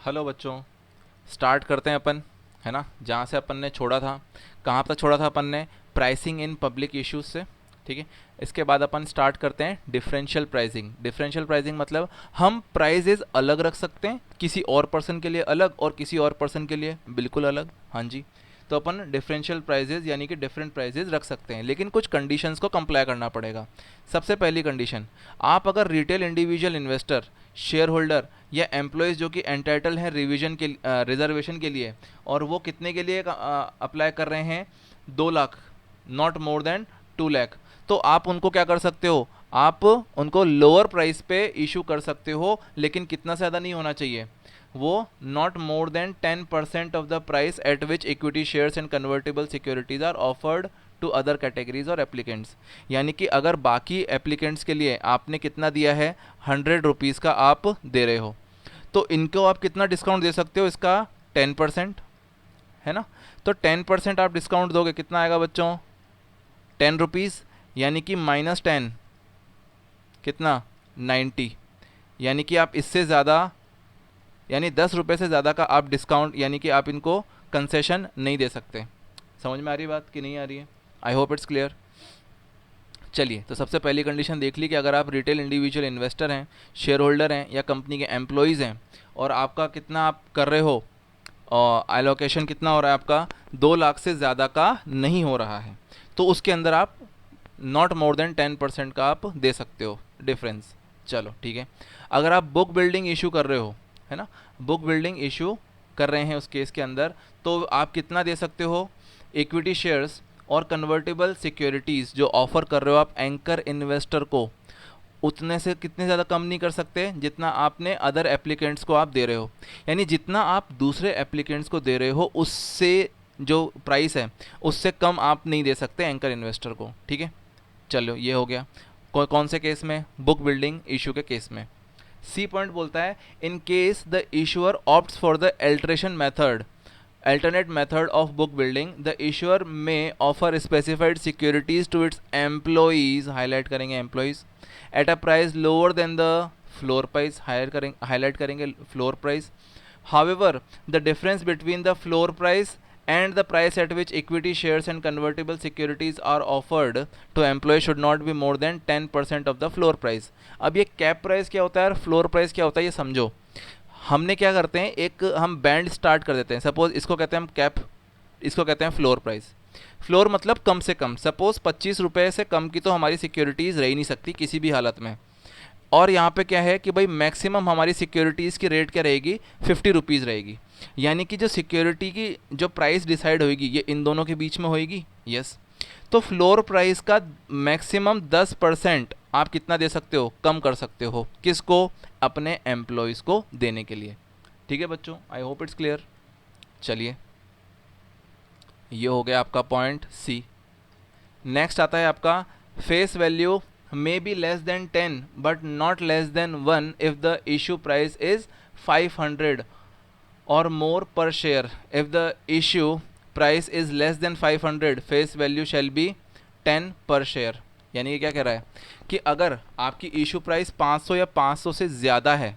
Hello बच्चों, start करते हैं अपन, है ना। जहाँ से अपन ने छोड़ा था, कहाँ तक छोड़ा था अपन ने? प्राइसिंग इन पब्लिक इश्यूज से। ठीक है। इसके बाद अपन स्टार्ट करते हैं डिफरेंशियल प्राइसिंग। डिफरेंशियल प्राइसिंग मतलब हम प्राइजेज अलग रख सकते हैं, किसी और पर्सन के लिए अलग और किसी और पर्सन के लिए बिल्कुल अलग। हाँ जी। तो अपन डिफरेंशियल प्राइजेज यानी कि डिफरेंट प्राइजेज रख सकते हैं, लेकिन कुछ कंडीशंस को कंप्लाई करना पड़ेगा। सबसे पहली कंडीशन, आप अगर retail individual investor, share holder या एम्प्लॉयज़ जो कि एंटाइटल हैं रिवीजन के रिजर्वेशन के लिए, और वो कितने के लिए अप्लाई कर रहे हैं? 2 lakh, not more then 2 lakh. तो आप उनको क्या कर सकते हो? आप उनको लोअर प्राइस पे इशू कर सकते हो, लेकिन कितना से ज़्यादा नहीं होना चाहिए वो? Not more than 10% of the price at which equity shares and convertible securities are offered to other categories और एप्लीकेंट्स। यानी कि अगर बाकी एप्लीकेंट्स के लिए आपने कितना दिया है, 100 रुपीज़ का आप दे रहे हो, तो इनको आप कितना डिस्काउंट दे सकते हो? इसका 10%, है ना। तो 10% आप डिस्काउंट दोगे, कितना आएगा बच्चों? 10 रुपीज़, यानी कि -10 कितना? 90। यानी कि आप इससे ज़्यादा, यानी 10 रुपये से ज़्यादा का आप डिस्काउंट, यानी कि आप इनको कंसेशन नहीं दे सकते। समझ में आ रही बात कि नहीं आ रही है? I hope it's clear. चलिए, तो सबसे पहली कंडीशन देख ली कि अगर आप रिटेल इंडिविजुअल इन्वेस्टर हैं, शेयर होल्डर हैं या कंपनी के एम्प्लॉयज़ हैं, और आपका कितना आप कर रहे हो, और एलोकेशन कितना हो रहा है आपका? 2 लाख से ज़्यादा का नहीं हो रहा है, तो उसके अंदर आप नॉट मोर देन 10% का आप दे सकते हो डिफरेंस। चलो ठीक है। अगर आप बुक बिल्डिंग इशू कर रहे हो, है ना, बुक बिल्डिंग इशू कर रहे हैं उस केस के अंदर, तो आप कितना दे सकते हो? इक्विटी शेयर्स और कन्वर्टेबल सिक्योरिटीज़ जो ऑफ़र कर रहे हो आप एंकर इन्वेस्टर को, उतने से कितने ज़्यादा कम नहीं कर सकते जितना आपने अदर एप्लीकेंट्स को आप दे रहे हो। यानी जितना आप दूसरे एप्लीकेंट्स को दे रहे हो, उससे जो प्राइस है उससे कम आप नहीं दे सकते एंकर इन्वेस्टर को। ठीक है। चलो ये हो गया। कौन से केस में? बुक बिल्डिंग इशू के केस में। सी पॉइंट बोलता है, in case the issuer opts for the alteration method, alternate method of book building, the issuer may offer specified securities to its employees, highlight करेंगे employees, at a price lower than the floor price, highlight करेंगे floor price. However, the difference between the floor price and the price at which equity shares and convertible securities are offered to employees should not be more than 10% of the floor price. अब ये cap price क्या होता है और floor price क्या होता है ये समझो। हमने क्या करते हैं, एक हम बैंड स्टार्ट कर देते हैं। सपोज इसको कहते हैं हम कैप, इसको कहते हैं फ्लोर प्राइस। फ्लोर मतलब कम से कम, सपोज 25 रुपये से कम की तो हमारी सिक्योरिटीज़ रह ही नहीं सकती किसी भी हालत में। और यहाँ पे क्या है कि भाई मैक्सिमम हमारी सिक्योरिटीज़ की रेट क्या रहेगी? 50 रुपीज़ रहेगी। यानी कि जो सिक्योरिटी की जो प्राइस डिसाइड होगी ये इन दोनों के बीच में होएगी। यस। तो फ्लोर प्राइस का मैक्सिमम 10% आप कितना दे सकते हो? कम कर सकते हो। किसको? अपने एम्प्लॉयज़ को देने के लिए। ठीक है बच्चों, आई होप इट्स क्लियर। चलिए, ये हो गया आपका पॉइंट सी। नेक्स्ट आता है आपका face value may be less than 10 but not less then 1 if the issue price is 500 or more per share. If the issue price is less than 500, face value shall be 10 per share. यानी कि क्या कह रहा है कि अगर आपकी issue price 500 या 500 से ज़्यादा है,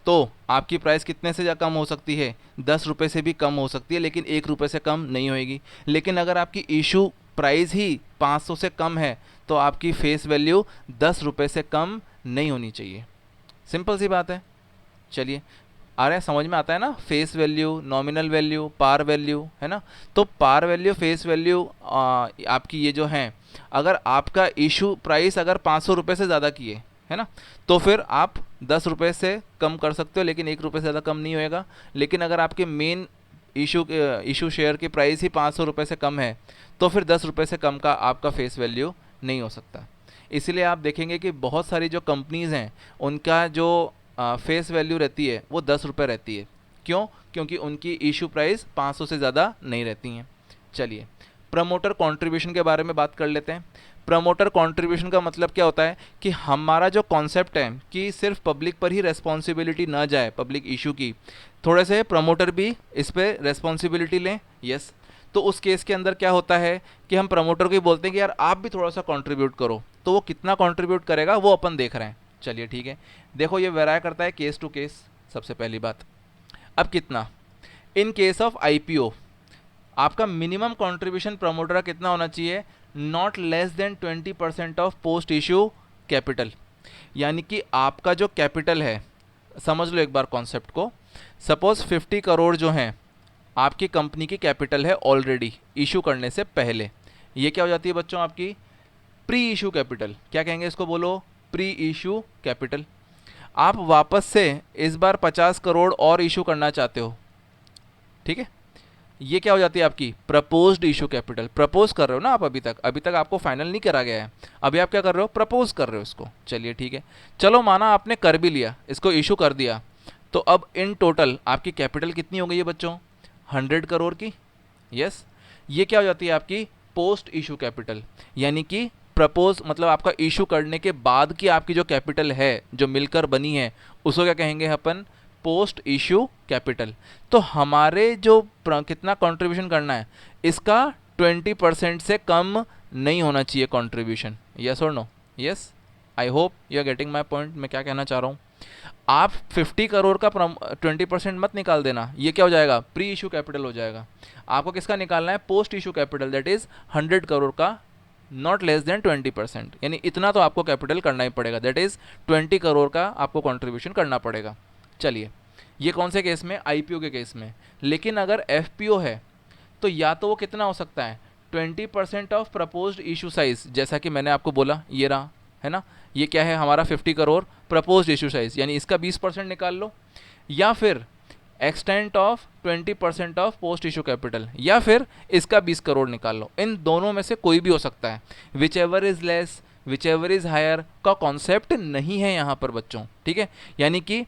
तो आपकी प्राइस कितने से कम हो सकती है? 10 रुपये से भी कम हो सकती है, लेकिन 1 रुपये से कम नहीं होएगी। लेकिन अगर आपकी इशू प्राइस ही 500 से कम है, तो आपकी फेस वैल्यू 10 रुपये से कम नहीं होनी चाहिए। सिंपल सी बात है। चलिए, आ रहा है, समझ में आता है ना? Face value, nominal value, par value, है ना। तो पार वैल्यू, फेस वैल्यू आपकी ये जो है, अगर आपका इशू प्राइस अगर 500 रुपये से ज़्यादा की है ना, तो फिर आप 10 रुपये से कम कर सकते हो, लेकिन 1 रुपये से ज़्यादा कम नहीं होएगा। लेकिन अगर आपके मेन इशू शेयर की प्राइस ही 500 रुपये से कम है, तो फिर 10 रुपये से कम का आपका फेस वैल्यू नहीं हो सकता। इसलिए आप देखेंगे कि बहुत सारी जो कंपनीज़ हैं उनका जो फेस वैल्यू रहती है वो 10 रुपये रहती है। क्यों? क्योंकि उनकी इशू प्राइस 500 से ज़्यादा नहीं रहती हैं। चलिए, प्रमोटर कंट्रीब्यूशन के बारे में बात कर लेते हैं। प्रमोटर कंट्रीब्यूशन का मतलब क्या होता है कि हमारा जो कॉन्सेप्ट है कि सिर्फ पब्लिक पर ही रेस्पॉन्सिबिलिटी ना जाए पब्लिक इशू की, थोड़े से प्रमोटर भी इस पर रेस्पॉन्सिबिलिटी लें। यस। तो उस केस के अंदर क्या होता है कि हम प्रमोटर को ही बोलते हैं कि यार आप भी थोड़ा सा कंट्रीब्यूट करो। तो वो कितना कंट्रीब्यूट करेगा वो अपन देख रहे हैं। चलिए ठीक है। देखो, ये वेराय करता है केस टू केस। सबसे पहली बात, अब कितना, इन केस ऑफ आईपीओ आपका मिनिमम कंट्रीब्यूशन प्रमोटर का कितना होना चाहिए, not less then 20% of post issue capital. यानी कि आपका जो कैपिटल है, समझ लो एक बार कॉन्सेप्ट को, सपोज 50 करोड़ जो हैं आपकी कंपनी की कैपिटल है ऑलरेडी इशू करने से पहले, ये क्या हो जाती है बच्चों आपकी प्री इशू कैपिटल। क्या कहेंगे इसको, बोलो प्री इशू कैपिटल। आप वापस से इस बार 50 करोड़ और इशू करना चाहते हो, ठीक है, ये क्या हो जाती है आपकी प्रपोज्ड इशू कैपिटल। प्रपोज कर रहे हो ना आप, अभी तक आपको फाइनल नहीं करा गया है, अभी आप क्या कर रहे हो, प्रपोज कर रहे हो इसको। चलिए ठीक है, चलो माना आपने कर भी लिया, इसको इशू कर दिया, तो अब इन टोटल आपकी कैपिटल कितनी हो गई है बच्चों, 100 करोड़ की। यस, ये क्या हो जाती है आपकी पोस्ट इशू कैपिटल। यानी कि प्रपोज मतलब आपका इशू करने के बाद की आपकी जो कैपिटल है जो मिलकर बनी है, उसको क्या कहेंगे अपन, पोस्ट इशू कैपिटल। तो हमारे जो कितना कंट्रीब्यूशन करना है, इसका 20% से कम नहीं होना चाहिए कंट्रीब्यूशन। यस और no, yes, I hope you are getting my point. मैं क्या कहना चाह रहा हूँ, आप 50 करोड़ का 20% मत निकाल देना, ये क्या हो जाएगा प्री इशू कैपिटल हो जाएगा। आपको किसका निकालना है, post issue capital, that is 100 crore का, नॉट लेस देन 20%, यानी इतना तो आपको कैपिटल करना ही पड़ेगा, दैट इज 20 करोड़ का आपको कंट्रीब्यूशन करना पड़ेगा। चलिए, ये कौन से केस में, आईपीओ के केस में। लेकिन अगर एफपीओ है तो या तो वो कितना हो सकता है, 20% ऑफ प्रपोज्ड इशू साइज, जैसा कि मैंने आपको बोला ये रहा है ना, ये क्या है हमारा 50 करोड़ प्रपोज्ड इशू साइज, यानी इसका 20% निकाल लो, या फिर extent of 20% of post issue capital, या फिर इसका 20 करोड़ निकाल लो। इन दोनों में से कोई भी हो सकता है, whichever is less whichever is higher का कॉन्सेप्ट नहीं है यहाँ पर बच्चों, ठीक है। यानी कि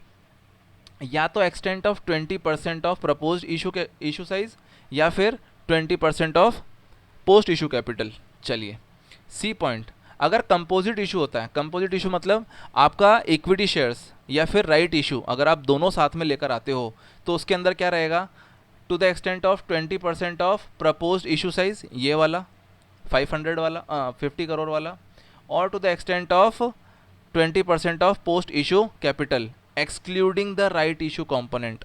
या तो extent of 20% of proposed issue size, या फिर 20% ऑफ पोस्ट इशू कैपिटल। चलिए, सी पॉइंट, अगर कंपोजिट इशू होता है, कंपोजिट इशू मतलब आपका इक्विटी शेयर्स या फिर राइट इशू, अगर आप दोनों साथ में लेकर आते हो तो उसके अंदर क्या रहेगा, to the extent of 20% of proposed issue size, ये वाला 500 वाला 50 करोड़ वाला, और to the extent of 20% of post issue capital excluding the right issue component.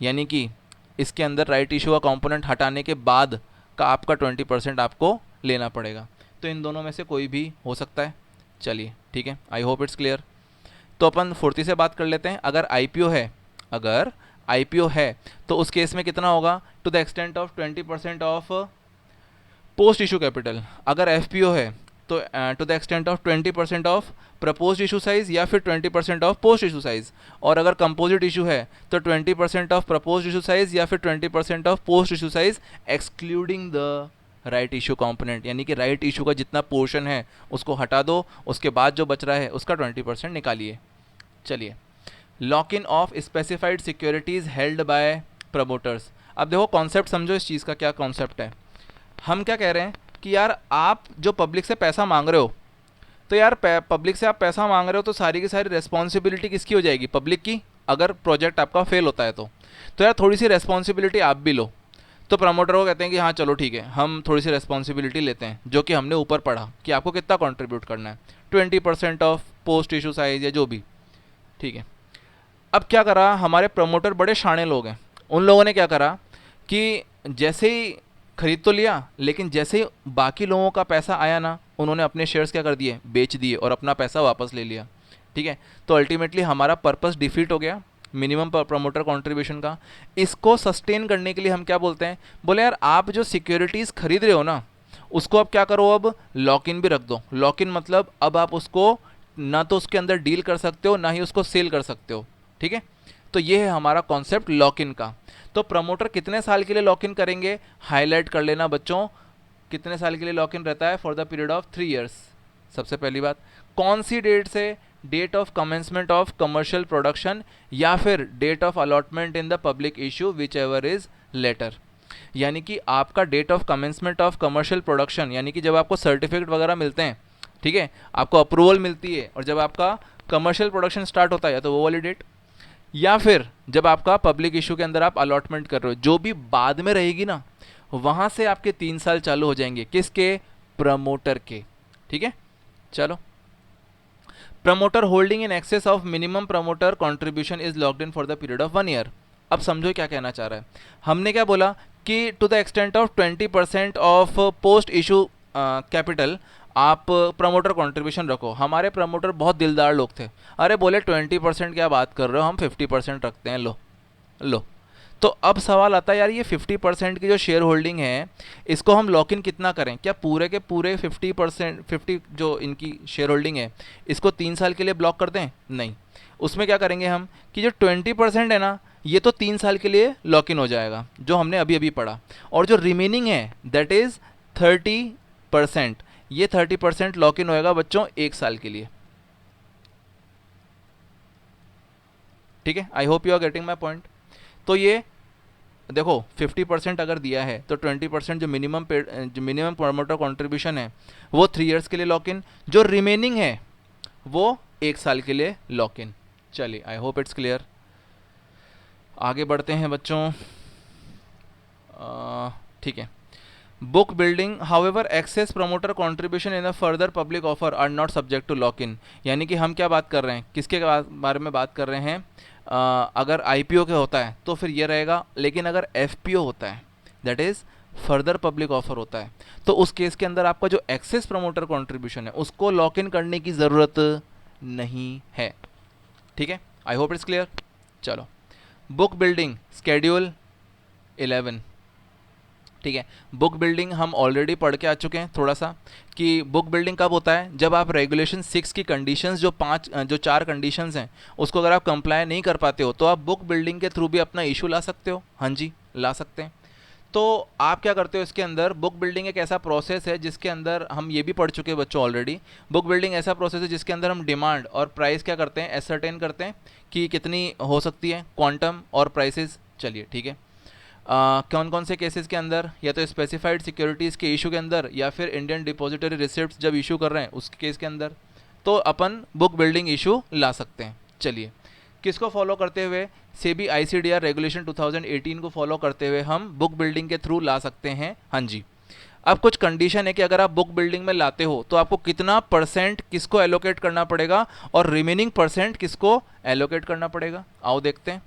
यानी कि इसके अंदर राइट इशू का कंपोनेंट हटाने के बाद का आपका 20% आपको लेना पड़ेगा। तो इन दोनों में से कोई भी हो सकता है। चलिए ठीक है, आई होप इट्स क्लियर। तो अपन फुर्ती से बात कर लेते हैं। अगर आईपीओ है तो उस केस में कितना होगा, to the extent of 20% of post issue capital. अगर एफपीओ है तो to the extent of 20% of proposed issue size या फिर 20% ऑफ पोस्ट इशू साइज। और अगर कंपोजिट इशू है तो 20% ऑफ प्रपोज्ड इशू साइज या फिर 20% of post issue size excluding the right issue component. यानी कि राइट इशू का जितना पोर्शन है उसको हटा दो, उसके बाद जो बच रहा है उसका 20% निकालिए। चलिए, lock in of specified securities held by promoters. अब देखो कॉन्सेप्ट समझो इस चीज़ का, क्या कॉन्सेप्ट है। हम क्या कह रहे हैं कि यार आप जो पब्लिक से पैसा मांग रहे हो, तो यार पब्लिक से आप पैसा मांग रहे हो तो सारी की सारी रिस्पॉन्सिबिलिटी किसकी हो जाएगी, पब्लिक की। अगर प्रोजेक्ट आपका फेल होता है तो यार थोड़ी सी रिस्पॉन्सिबिलिटी आप भी लो। तो प्रमोटर को कहते हैं कि हाँ चलो ठीक है, हम थोड़ी सी रिस्पॉन्सिबिलिटी लेते हैं, जो कि हमने ऊपर पढ़ा कि आपको कितना कंट्रीब्यूट करना है, 20% ऑफ पोस्ट इशू साइज या जो भी, ठीक है। अब क्या करा, हमारे प्रमोटर बड़े शाणे लोग हैं, उन लोगों ने क्या करा कि जैसे ही खरीद तो लिया, लेकिन जैसे ही बाकी लोगों का पैसा आया ना, उन्होंने अपने शेयर्स क्या कर दिए, बेच दिए और अपना पैसा वापस ले लिया, ठीक है। तो अल्टीमेटली हमारा पर्पस डिफीट हो गया मिनिमम प्रमोटर कंट्रीब्यूशन का। इसको सस्टेन करने के लिए हम क्या बोलते हैं, बोले यार आप जो सिक्योरिटीज़ खरीद रहे हो ना, उसको अब क्या करो, अब लॉक इन भी रख दो। लॉक इन मतलब अब आप उसको ना तो उसके अंदर डील कर सकते हो, ना ही उसको सेल कर सकते हो, ठीक है। तो ये है हमारा कॉन्सेप्ट लॉक इन का। तो प्रमोटर कितने साल के लिए लॉक इन करेंगे, हाईलाइट कर लेना बच्चों, कितने साल के लिए लॉक इन रहता है, for the period of 3 years. सबसे पहली बात, कौन सी डेट से, date of commencement of commercial production या फिर date of allotment in the public issue whichever is later. यानी कि आपका date of commencement of commercial production, यानी कि जब आपको सर्टिफिकेट वगैरह मिलते हैं, ठीक है, आपको अप्रूवल मिलती है, और जब आपका कमर्शियल प्रोडक्शन स्टार्ट होता है, या तो वो वाली डेट, या फिर जब आपका पब्लिक इशू के अंदर आप अलॉटमेंट कर रहे हो, जो भी बाद में रहेगी ना, वहाँ से आपके 3 साल चालू हो जाएंगे, किसके, प्रमोटर के, ठीक है। चलो, promoter holding in excess of minimum promoter contribution is locked in for the period of 1 year. अब समझो क्या कहना चाह रहा है। हमने क्या बोला कि to the extent of 20% of post issue capital आप प्रमोटर कंट्रीब्यूशन रखो। हमारे प्रमोटर बहुत दिलदार लोग थे, अरे बोले 20% क्या बात कर रहे हो, हम 50% रखते हैं, लो लो। तो अब सवाल आता है यार, ये 50% की जो शेयर होल्डिंग है इसको हम लॉक इन कितना करें? क्या पूरे के पूरे 50%, 50 जो इनकी शेयर होल्डिंग है इसको 3 साल के लिए ब्लॉक कर दें? नहीं, उसमें क्या करेंगे हम कि जो 20% है ना, ये तो 3 साल के लिए लॉक इन हो जाएगा जो हमने अभी अभी पढ़ा, और जो रिमेनिंग है दैट इज़ 30%, ये 30% लॉक इन होएगा बच्चों 1 साल के लिए। ठीक है, I hope you are getting my point. तो ये देखो 50% अगर दिया है तो 20% जो मिनिमम प्रमोटर कंट्रीब्यूशन है वो 3 इयर्स के लिए लॉक इन, जो रिमेनिंग है वो 1 साल के लिए लॉक इन। चलिए, आई होप इट्स क्लियर। आगे बढ़ते हैं बच्चों। ठीक है, book building however excess promoter contribution in a further public offer are not subject to lock in. यानी कि हम क्या बात कर रहे हैं, किसके बारे में बात कर रहे हैं? अगर आईपीओ के होता है तो फिर ये रहेगा, लेकिन अगर एफपीओ होता है that is further public offer होता है, तो उस केस के अंदर आपका जो एक्सेस प्रमोटर कंट्रीब्यूशन है उसको लॉक इन करने की ज़रूरत नहीं है। ठीक है, आई होप इट्स क्लियर। चलो, बुक बिल्डिंग स्केड्यूल 11। ठीक है, बुक बिल्डिंग हम ऑलरेडी पढ़ के आ चुके हैं थोड़ा सा, कि बुक बिल्डिंग कब होता है? जब आप रेगुलेशन 6 की कंडीशंस जो 4 कंडीशंस हैं उसको अगर आप कंप्लाई नहीं कर पाते हो तो आप बुक बिल्डिंग के थ्रू भी अपना इशू ला सकते हो। हाँ जी, ला सकते हैं। तो आप क्या करते हो इसके अंदर? बुक बिल्डिंग एक ऐसा प्रोसेस है जिसके अंदर हम ये भी पढ़ चुके हैं बच्चों ऑलरेडी। बुक बिल्डिंग ऐसा प्रोसेस है जिसके अंदर हम डिमांड और प्राइस क्या करते हैं? एसर्टेन करते हैं कि कितनी हो सकती है, क्वांटम और प्राइसेस। चलिए ठीक है, कौन कौन से केसेस के अंदर? या तो स्पेसिफाइड सिक्योरिटीज़ के इशू के अंदर, या फिर इंडियन डिपॉजिटरी रिसिप्ट जब इशू कर रहे हैं उस केस के अंदर, तो अपन बुक बिल्डिंग इशू ला सकते हैं। चलिए, किसको फॉलो करते हुए? सेबी आईसीडीआर रेगुलेशन 2018 को फॉलो करते हुए हम बुक बिल्डिंग के थ्रू ला सकते हैं। हाँ जी, अब कुछ कंडीशन है कि अगर आप बुक बिल्डिंग में लाते हो तो आपको कितना परसेंट किसको एलोकेट करना पड़ेगा और रिमेनिंग परसेंट किसको एलोकेट करना पड़ेगा। आओ देखते हैं।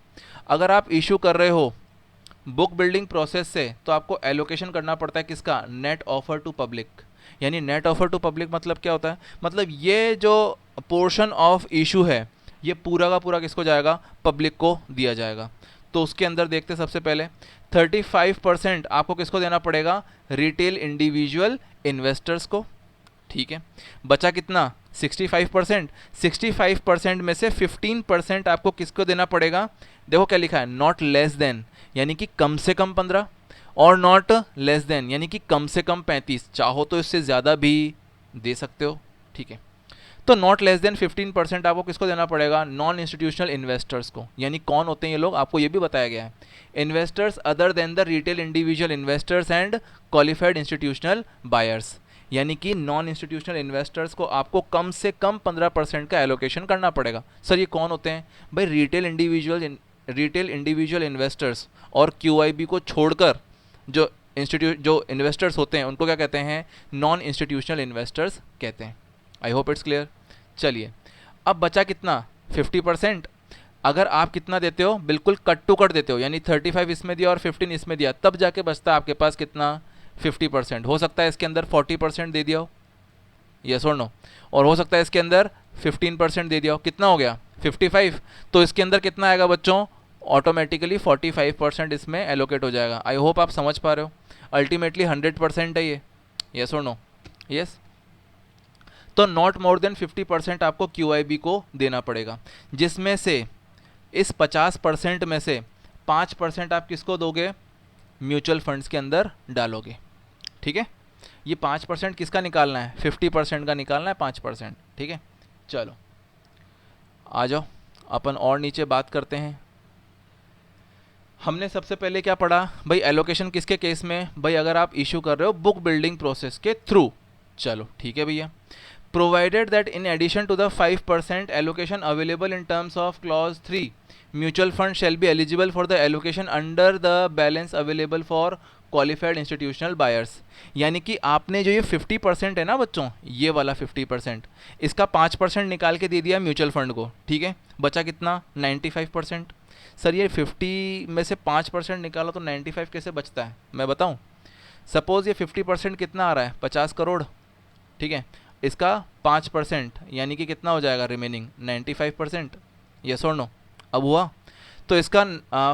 अगर आप इशू कर रहे हो बुक बिल्डिंग प्रोसेस से तो आपको एलोकेशन करना पड़ता है किसका? Net offer to public. यानी नेट ऑफर टू पब्लिक मतलब क्या होता है? मतलब ये जो पोर्शन ऑफ इशू है ये पूरा का पूरा किसको जाएगा? पब्लिक को दिया जाएगा। तो उसके अंदर देखते सबसे पहले 35% आपको किसको देना पड़ेगा? रिटेल इंडिविजुअल इन्वेस्टर्स को। ठीक है, बचा कितना? 65%। 65% में से 15% आपको किसको देना पड़ेगा? देखो क्या लिखा है, नॉट लेस देन, यानी कि कम से कम 15, और नॉट लेस देन यानी कि कम से कम 35। चाहो तो इससे ज़्यादा भी दे सकते हो। ठीक है, तो नॉट लेस देन 15% आपको किसको देना पड़ेगा? नॉन इंस्टीट्यूशनल इन्वेस्टर्स को। यानी कौन होते हैं ये लोग? आपको ये भी बताया गया है, investors other than the retail individual investors and qualified institutional buyers. यानी कि नॉन इंस्टीट्यूशनल इन्वेस्टर्स को आपको कम से कम 15% का एलोकेशन करना पड़ेगा। सर ये कौन होते हैं भाई? रिटेल इंडिविजुअल इन्वेस्टर्स और क्यूआईबी को छोड़कर जो इन्वेस्टर्स होते हैं उनको क्या कहते हैं? नॉन इंस्टीट्यूशनल इन्वेस्टर्स कहते हैं। I hope it's clear. चलिए, अब बचा कितना? 50%। अगर आप कितना देते हो? बिल्कुल कट टू कट देते हो, यानी 35 इसमें दिया और 15 इसमें दिया, तब जाके बचता है आपके पास कितना? 50%। हो सकता है इसके अंदर 40% दे दिया हो, यस और नो, और हो सकता है इसके अंदर 15% दे दिया हो। कितना हो गया? 55। तो इसके अंदर कितना आएगा बच्चों? ऑटोमेटिकली 45% इसमें एलोकेट हो जाएगा। आई होप आप समझ पा रहे हो। अल्टीमेटली 100% है ये, यस और नो? यस। तो नॉट मोर देन 50% आपको क्यूआईबी को देना पड़ेगा, जिसमें से इस 50% में से 5% आप किसको दोगे? म्यूचुअल फंड्स के अंदर डालोगे। ठीक है, ये 5% किसका निकालना है? 50% का निकालना है 5%। ठीक है, चलो आ जाओ अपन और नीचे बात करते हैं। हमने सबसे पहले क्या पढ़ा भाई? एलोकेशन किसके केस में? भाई अगर आप इशू कर रहे हो बुक बिल्डिंग प्रोसेस के थ्रू। चलो ठीक है भैया, provided that in addition to the 5% allocation available in terms of clause 3, mutual fund shall be eligible for the allocation under the balance available for qualified institutional buyers। यानी कि आपने जो ये 50% है ना बच्चों, ये वाला 50%, इसका 5% निकाल के दे दिया म्यूचुअल फंड को। ठीक है, बचा कितना? 95%। सर ये 50 में से 5% निकालो तो 95 कैसे बचता है, मैं बताऊं। सपोज़ ये 50% कितना आ रहा है, 50 करोड़, ठीक है। इसका 5% यानी कि कितना हो जाएगा रिमेनिंग, 95%। यस और नो, अब हुआ। तो इसका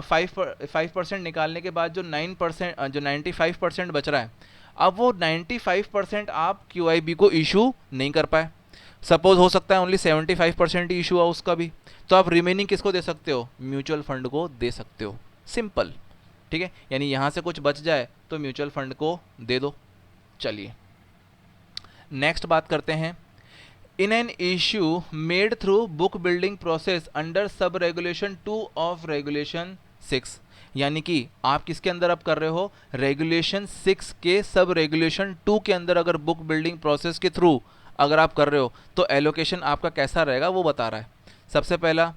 5% निकालने के बाद जो 9% जो 95% बच रहा है, अब वो 95% आप QIB को इशू नहीं कर पाए। सपोज हो सकता है ओनली 75% ही इशू हुआ उसका भी, तो आप रिमेनिंग किसको दे सकते हो, म्यूचुअल फंड को दे सकते हो, सिंपल। ठीक है, यानी यहाँ से कुछ बच जाए तो म्यूचुअल फंड को दे दो। चलिए नेक्स्ट बात करते हैं। In an issue made through book building process under sub regulation 2 of regulation 6, यानी कि आप किसके अंदर अब कर रहे हो, रेगुलेशन 6 के सब रेगुलेशन 2 के अंदर अगर बुक बिल्डिंग प्रोसेस के थ्रू अगर आप कर रहे हो तो एलोकेशन आपका कैसा रहेगा वो बता रहा है। सबसे पहला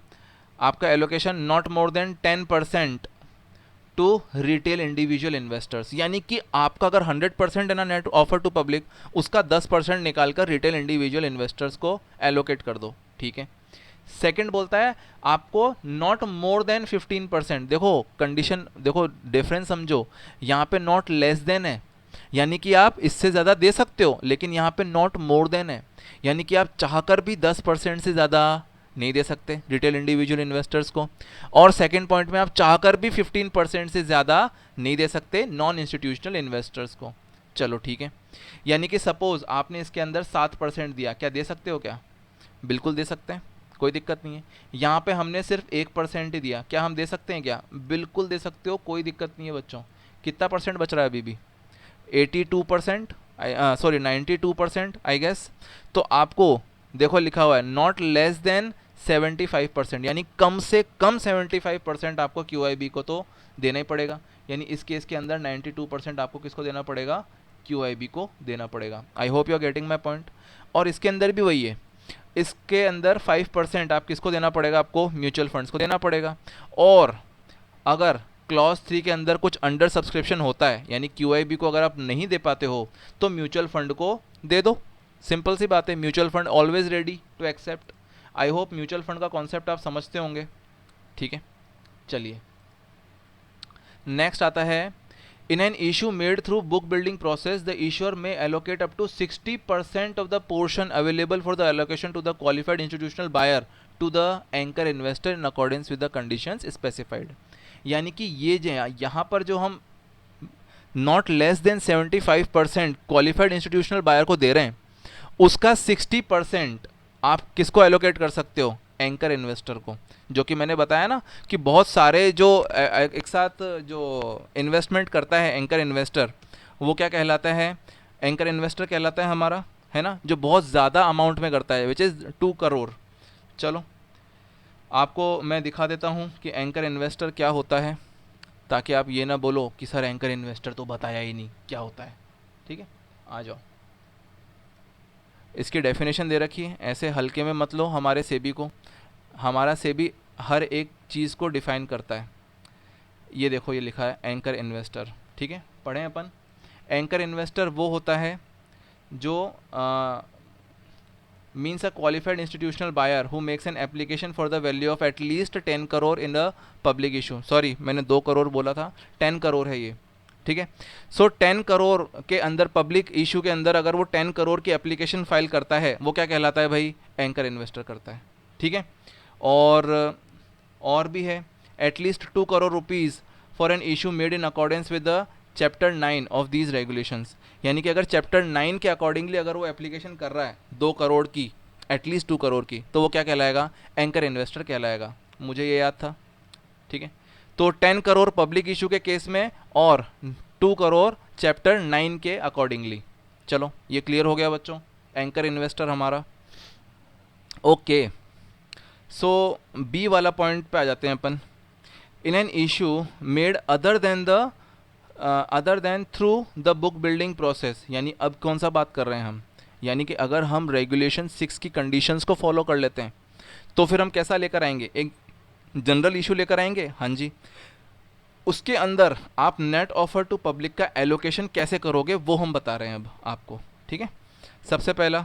आपका allocation not more than 10% to retail individual investors, यानी कि आपका अगर 100% है ना नेट ऑफर टू पब्लिक, उसका 10% निकालकर रिटेल इंडिविजुअल इन्वेस्टर्स को एलोकेट कर दो, ठीक है। सेकंड बोलता है आपको नॉट मोर देन 15%, देखो कंडीशन, देखो डिफरेंस समझो, यहाँ पे नॉट लेस देन है, यानी कि आप इससे ज़्यादा दे सकते हो, लेकिन यहाँ पे नॉट मोर देन है, यानी कि आप चाहकर भी 10% से ज़्यादा नहीं दे सकते रिटेल इंडिविजुअल इन्वेस्टर्स को। और सेकंड पॉइंट में आप चाहकर भी 15% से ज़्यादा नहीं दे सकते नॉन इंस्टीट्यूशनल इन्वेस्टर्स को। चलो ठीक है, यानी कि सपोज आपने इसके अंदर 7% दिया, क्या दे सकते हो, क्या बिल्कुल दे सकते हैं, कोई दिक्कत नहीं है। यहाँ पे हमने सिर्फ 1% ही दिया, क्या हम दे सकते हैं, क्या बिल्कुल दे सकते हो, कोई दिक्कत नहीं है बच्चों। कितना परसेंट बच रहा है अभी भी, 82%, सॉरी 92% आई गेस। तो आपको देखो लिखा हुआ है नॉट लेस देन 75%, यानी कम से कम 75% आपको QIB को तो देना ही पड़ेगा, यानी इस केस के अंदर 92% आपको किसको देना पड़ेगा, QIB को देना पड़ेगा। I hope you are getting my point. और इसके अंदर भी वही है, इसके अंदर 5% आप किसको देना पड़ेगा, आपको म्यूचुअल फंड्स को देना पड़ेगा। और अगर क्लॉज 3 के अंदर कुछ अंडर सब्सक्रिप्शन होता है, यानी QIB को अगर आप नहीं दे पाते हो तो म्यूचुअल फंड को दे दो, सिंपल सी बात है। Mutual fund always ready to accept. I hope mutual fund का कॉन्सेप्ट आप समझते होंगे, ठीक है। चलिए नेक्स्ट आता है, in an issue made through book building process the issuer may allocate up to 60% of the portion available for the allocation to the qualified institutional buyer to the anchor investor in accordance with the conditions specified. यानी कि ये जो यहाँ पर जो हम not less than 75% qualified institutional buyer को दे रहे हैं, उसका 60% आप किसको एलोकेट कर सकते हो, एंकर इन्वेस्टर को। जो कि मैंने बताया ना कि बहुत सारे जो एक साथ जो इन्वेस्टमेंट करता है एंकर इन्वेस्टर, वो क्या कहलाता है, एंकर इन्वेस्टर कहलाता है हमारा, है ना, जो बहुत ज़्यादा अमाउंट में करता है, विच इज़ 2 करोड़। चलो आपको मैं दिखा देता हूँ कि एंकर इन्वेस्टर क्या होता है, ताकि आप ये ना बोलो कि सर एंकर इन्वेस्टर तो बताया ही नहीं क्या होता है। ठीक है, आ जाओ, इसकी डेफिनेशन दे रखी है, ऐसे हल्के में मत लो हमारे सेबी को। हमारा सेबी हर एक चीज़ को डिफ़ाइन करता है। ये देखो ये लिखा है एंकर इन्वेस्टर, ठीक है, पढ़ें अपन। एंकर इन्वेस्टर वो होता है जो means a qualified institutional buyer who makes an application for the value of at least 10 crore in a public issue। Sorry मैंने 2 करोड़ बोला था, 10 करोड़ है ये, ठीक है। सो 10 करोड़ के अंदर पब्लिक इशू के अंदर अगर वो 10 करोड़ की एप्लीकेशन फाइल करता है, वो क्या कहलाता है भाई, एंकर इन्वेस्टर करता है, ठीक है। और भी है, at least 2 crore rupees for an issue made in accordance with the chapter 9 of these regulations. यानी कि अगर चैप्टर 9 के अकॉर्डिंगली अगर वो एप्लीकेशन कर रहा है 2 करोड़ की, एटलीस्ट 2 करोड़ की, तो वो क्या कहलाएगा, एंकर इन्वेस्टर कहलाएगा। मुझे ये याद था, ठीक है। तो 10 करोड़ पब्लिक इशू के केस में और 2 करोड़ चैप्टर 9 के अकॉर्डिंगली। चलो ये क्लियर हो गया बच्चों, एंकर इन्वेस्टर हमारा। ओके, सो बी वाला पॉइंट पे आ जाते हैं अपन। In an issue made other than through the book building process, यानी अब कौन सा बात कर रहे हैं हम, यानी कि अगर हम रेगुलेशन 6 की कंडीशंस को फॉलो कर लेते हैं तो फिर हम कैसा लेकर आएंगे, एक जनरल इशू लेकर आएंगे, हाँ जी। उसके अंदर आप नेट ऑफर टू पब्लिक का एलोकेशन कैसे करोगे वो हम बता रहे हैं अब आपको, ठीक है। सबसे पहला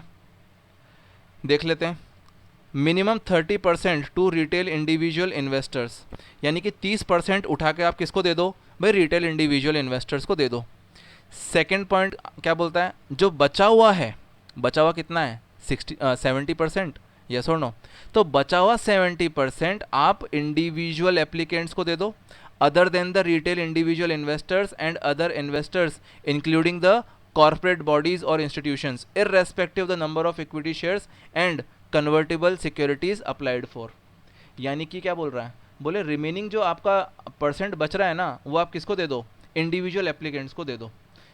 देख लेते हैं, minimum 30% to retail individual investors, यानी कि 30% उठा के आप किसको दे दो भाई, रिटेल इंडिविजुअल इन्वेस्टर्स को दे दो। सेकेंड पॉइंट क्या बोलता है, जो बचा हुआ है, बचा हुआ कितना है 70%, यस और नो, तो बचा हुआ 70% आप इंडिविजुअल एप्लीकेंट्स को दे दो, other than the retail individual investors and other investors including the corporate bodies or institutions irrespective of the number of equity shares and convertible securities applied for। यानी कि क्या बोल रहा है, बोले रिमेनिंग जो आपका परसेंट बच रहा है ना, वो आप किसको दे दो, इंडिविजुअल एप्लीकेंट्स को दे दो,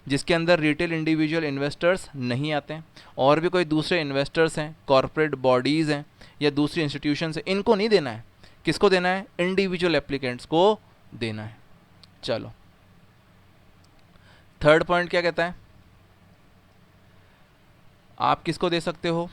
जिसके अंदर रिटेल इंडिविजुअल इन्वेस्टर्स नहीं आते हैं, और भी कोई दूसरे इन्वेस्टर्स हैं, कॉरपोरेट बॉडीज़ हैं या दूसरी इंस्टीट्यूशंस हैं, इनको नहीं देना है। किसको देना है, इंडिविजुअल एप्लीकेंट्स को देना है। चलो थर्ड पॉइंट क्या कहता है, आप किसको दे सकते हो,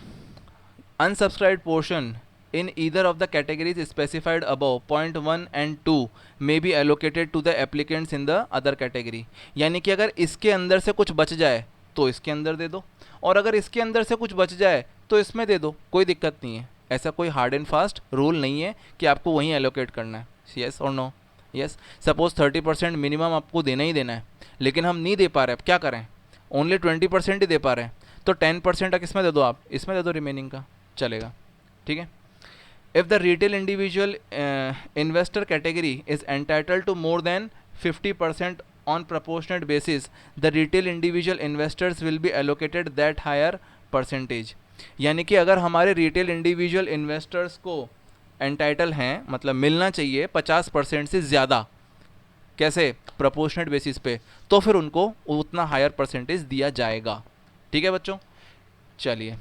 अनसब्सक्राइब्ड portion in either of the categories specified above point 1 and 2 may be allocated to the applicants in the other category। यानी कि अगर इसके अंदर से कुछ बच जाए तो इसके अंदर दे दो, और अगर इसके अंदर से कुछ बच जाए तो इसमें दे दो, कोई दिक्कत नहीं है। ऐसा कोई हार्ड एंड फास्ट रूल नहीं है कि आपको वहीं एलोकेट करना है, यस और नो। यस, सपोज 30% मिनिमम आपको देना ही देना है, लेकिन हम नहीं दे पा रहे, अब क्या करें, ओनली 20% ही दे पा रहे हैं, तो 10% किसमें दे दो, आप इसमें दे दो, रिमेनिंग का चलेगा, ठीक है। If the retail individual investor category is entitled to more than 50% on proportionate basis, the retail individual investors will be allocated that higher percentage। यानी कि अगर हमारे रिटेल इंडिविजुअल इन्वेस्टर्स को एंटाइटल हैं, मतलब मिलना चाहिए 50% से ज़्यादा, कैसे, प्रोपोर्शनेट बेसिस पे, तो फिर उनको उतना हायर परसेंटेज दिया जाएगा। ठीक है बच्चों, चलिए